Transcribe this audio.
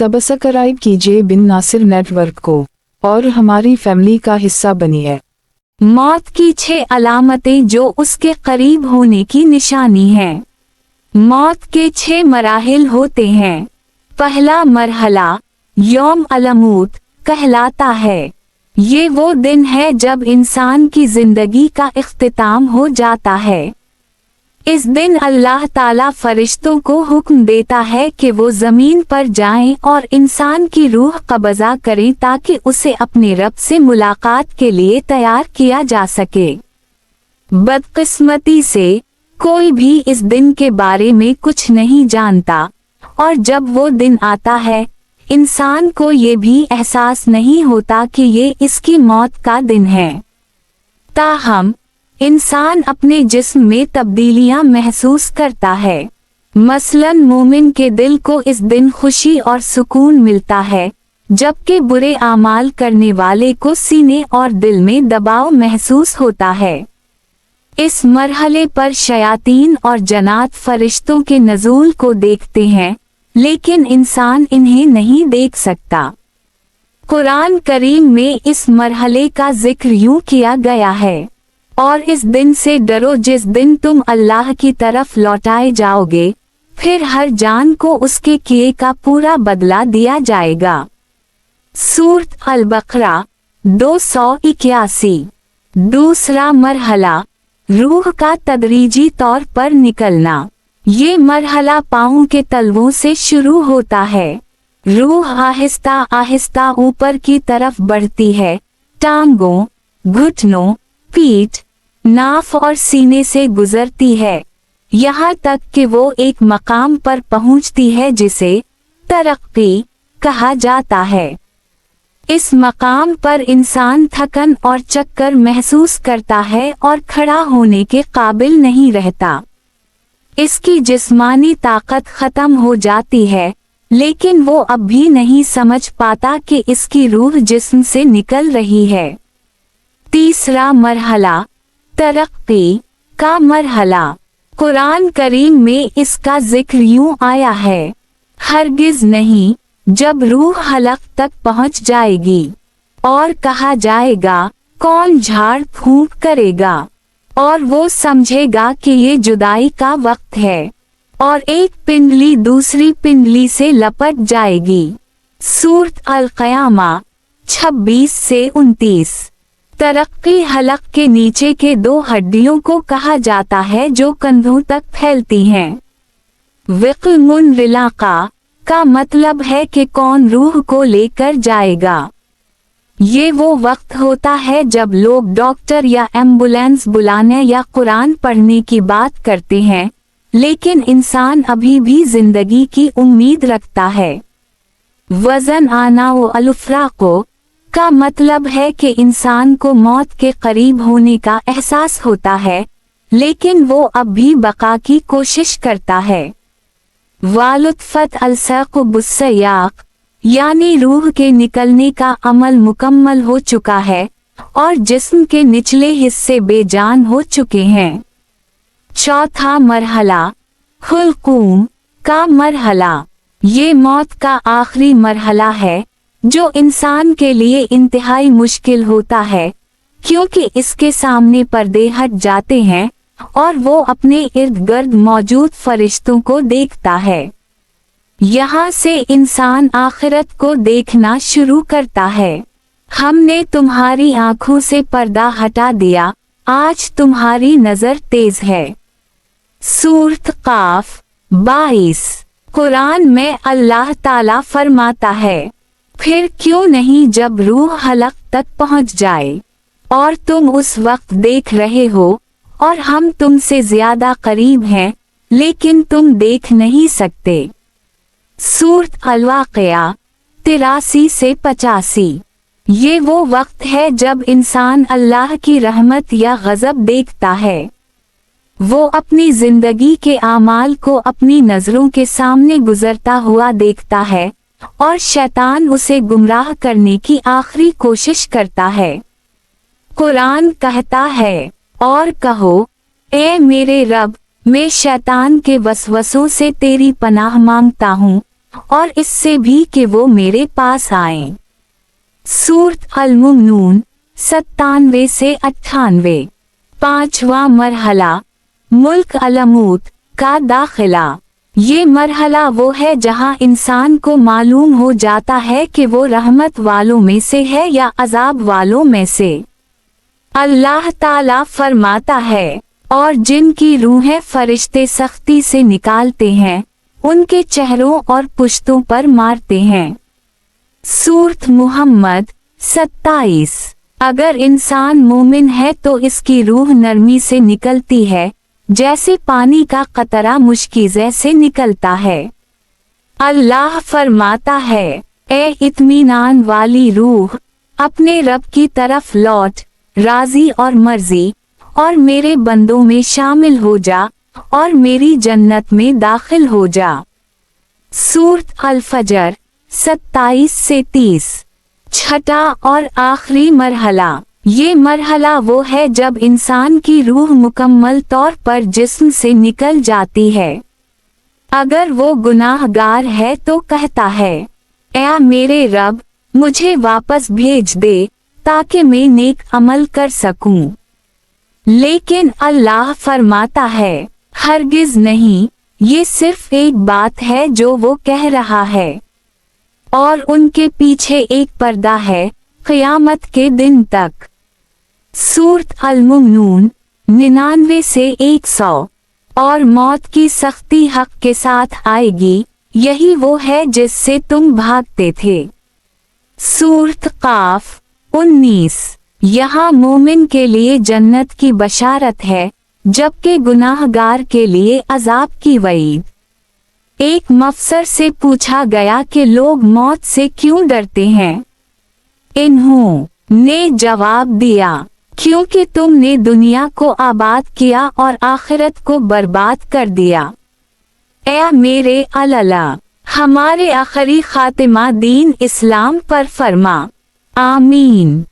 Subscribe कीजिए बिन Nasir network को और हमारी फैमिली का हिस्सा बनिए। मौत की 6 अलामतें जो उसके करीब होने की निशानी है। मौत के 6 मराहिल होते हैं। पहला मरहला यौम अलमूत कहलाता है। ये वो दिन है जब इंसान की जिंदगी का इख्तिताम हो जाता है। इस दिन अल्लाह ताला फरिश्तों को हुक्म देता है कि वो ज़मीन पर जाएं और इंसान की रूह कब्ज़ा करें ताकि उसे अपने रब से मुलाकात के लिए तैयार किया जा सके। बदकिस्मती से कोई भी इस दिन के बारे में कुछ नहीं जानता और जब वो दिन आता है इंसान को ये भी एहसास नहीं होता कि ये इसकी मौत का दिन है। ताहम इंसान अपने जिस्म में तब्दीलियां महसूस करता है। मसलन मोमिन के दिल को इस दिन खुशी और सुकून मिलता है, जबकि बुरे आमाल करने वाले को सीने और दिल में दबाव महसूस होता है। इस मरहले पर शयातीन और जन्नात फरिश्तों के नज़ूल को देखते हैं, लेकिन इंसान इन्हें नहीं देख सकता। कुरान करीम में इस मरहले का जिक्र यूं किया गया है, और इस दिन से डरो जिस दिन तुम अल्लाह की तरफ लौटाए जाओगे, फिर हर जान को उसके किए का पूरा बदला दिया जाएगा। सूरत अल-बकरा 281। दूसरा मरहला रूह का तदरीजी तौर पर निकलना। ये मरहला पाँव के तलवों से शुरू होता है। रूह आहिस्ता आहिस्ता ऊपर की तरफ बढ़ती है, टांगों, घुटनों, पीठ, नाफ और सीने से गुजरती है, यहाँ तक कि वो एक मकाम पर पहुँचती है जिसे तरक्की कहा जाता है। इस मकाम पर इंसान थकन और चक्कर महसूस करता है और खड़ा होने के काबिल नहीं रहता। इसकी जिस्मानी ताकत खत्म हो जाती है, लेकिन वो अब भी नहीं समझ पाता कि इसकी रूह जिस्म से निकल रही है। तीसरा मरहला तरक्की का मरहला। कुरान करीम में इसका जिक्र यूं आया है, हरगिज नहीं, जब रूह हलक तक पहुंच जाएगी और कहा जाएगा कौन झाड़ फूंक करेगा, और वो समझेगा कि ये जुदाई का वक्त है और एक पिंडली दूसरी पिंडली से लपट जाएगी। सूरत अल-क़यामा 26 से 29। तरक्की हलक के नीचे के 2 हड्डियों को कहा जाता है जो कंधों तक फैलती हैं। विक़्मुन रिलाक़ा का मतलब है कि कौन रूह को लेकर जाएगा। ये वो वक्त होता है जब लोग डॉक्टर या एम्बुलेंस बुलाने या कुरान पढ़ने की बात करते हैं, लेकिन इंसान अभी भी जिंदगी की उम्मीद रखता है। वज़न आना व अलुफ़राक़ो का मतलब है कि इंसान को मौत के करीब होने का एहसास होता है, लेकिन वो अब भी बका की कोशिश करता है। वालुत्फ़त अलसक़ु बुस्सयाक़ यानी रूह के निकलने का अमल मुकम्मल हो चुका है और जिस्म के निचले हिस्से बेजान हो चुके हैं। चौथा मरहला हुल्कूम का मरहला। ये मौत का आखिरी मरहला है जो इंसान के लिए इंतहाई मुश्किल होता है, क्योंकि इसके सामने पर्दे हट जाते हैं और वो अपने इर्द गिर्द मौजूद फरिश्तों को देखता है। यहाँ से इंसान आखिरत को देखना शुरू करता है। हमने तुम्हारी आंखों से पर्दा हटा दिया, आज तुम्हारी नजर तेज है। सूरत काफ 22। कुरान में अल्लाह ताला फरमाता है, फिर क्यों नहीं जब रूह हलक तक पहुंच जाए और तुम उस वक्त देख रहे हो और हम तुमसे ज्यादा करीब हैं, लेकिन तुम देख नहीं सकते। सूरत अल-वाक़िया 83 से 85। ये वो वक्त है जब इंसान अल्लाह की रहमत या गज़ब देखता है। वो अपनी जिंदगी के आमाल को अपनी नजरों के सामने गुजरता हुआ देखता है और शैतान उसे गुमराह करने की आखिरी कोशिश करता है। कुरान कहता है, और कहो, ए मेरे रब, मैं शैतान के वसवसों से तेरी पनाह मांगता हूँ, और इससे भी कि वो मेरे पास आएं। सूरत अल-मुमनून 97 से 98। 5वां मरहला मुल्क अलमूत का दाखिला। ये मरहला वो है जहाँ इंसान को मालूम हो जाता है कि वो रहमत वालों में से है या अजाब वालों में से। अल्लाह ताला फरमाता है, और जिनकी रूहें फरिश्ते सख्ती से निकालते हैं, उनके चेहरों और पुश्तों पर मारते हैं। सूरत मुहम्मद 27। अगर इंसान मोमिन है तो इसकी रूह नरमी से निकलती है, जैसे पानी का कतरा मुश्किज़े से निकलता है। अल्लाह फरमाता है, ए इत्मीनान वाली रूह, अपने रब की तरफ लौट, राजी और मर्जी, और मेरे बंदों में शामिल हो जा, और मेरी जन्नत में दाखिल हो जा। सूरत अल-फजर 27 से 30। 6वां और आखिरी मरहला। ये मरहला वो है जब इंसान की रूह मुकम्मल तौर पर जिस्म से निकल जाती है। अगर वो गुनाहगार है तो कहता है, ऐ मेरे रब, मुझे वापस भेज दे ताकि मैं नेक अमल कर सकूं। लेकिन अल्लाह फरमाता है, हरगिज नहीं, ये सिर्फ एक बात है जो वो कह रहा है, और उनके पीछे एक पर्दा है क़यामत के दिन तक। सूरत अल-मुमनून 99 से 100। और मौत की सख्ती हक के साथ आएगी, यही वो है जिससे तुम भागते थे। सूरत काफ 19। यहाँ मोमिन के लिए जन्नत की बशारत है, जबकि गुनाहगार के लिए अजाब की वईद। एक मफसर से पूछा गया कि लोग मौत से क्यों डरते हैं। इन्होंने जवाब दिया, क्योंकि तुमने दुनिया को आबाद किया और आखिरत को बर्बाद कर दिया। ऐ मेरे अल्लाह, हमारे आखिरी खातिमा दीन इस्लाम पर फरमा। आमीन।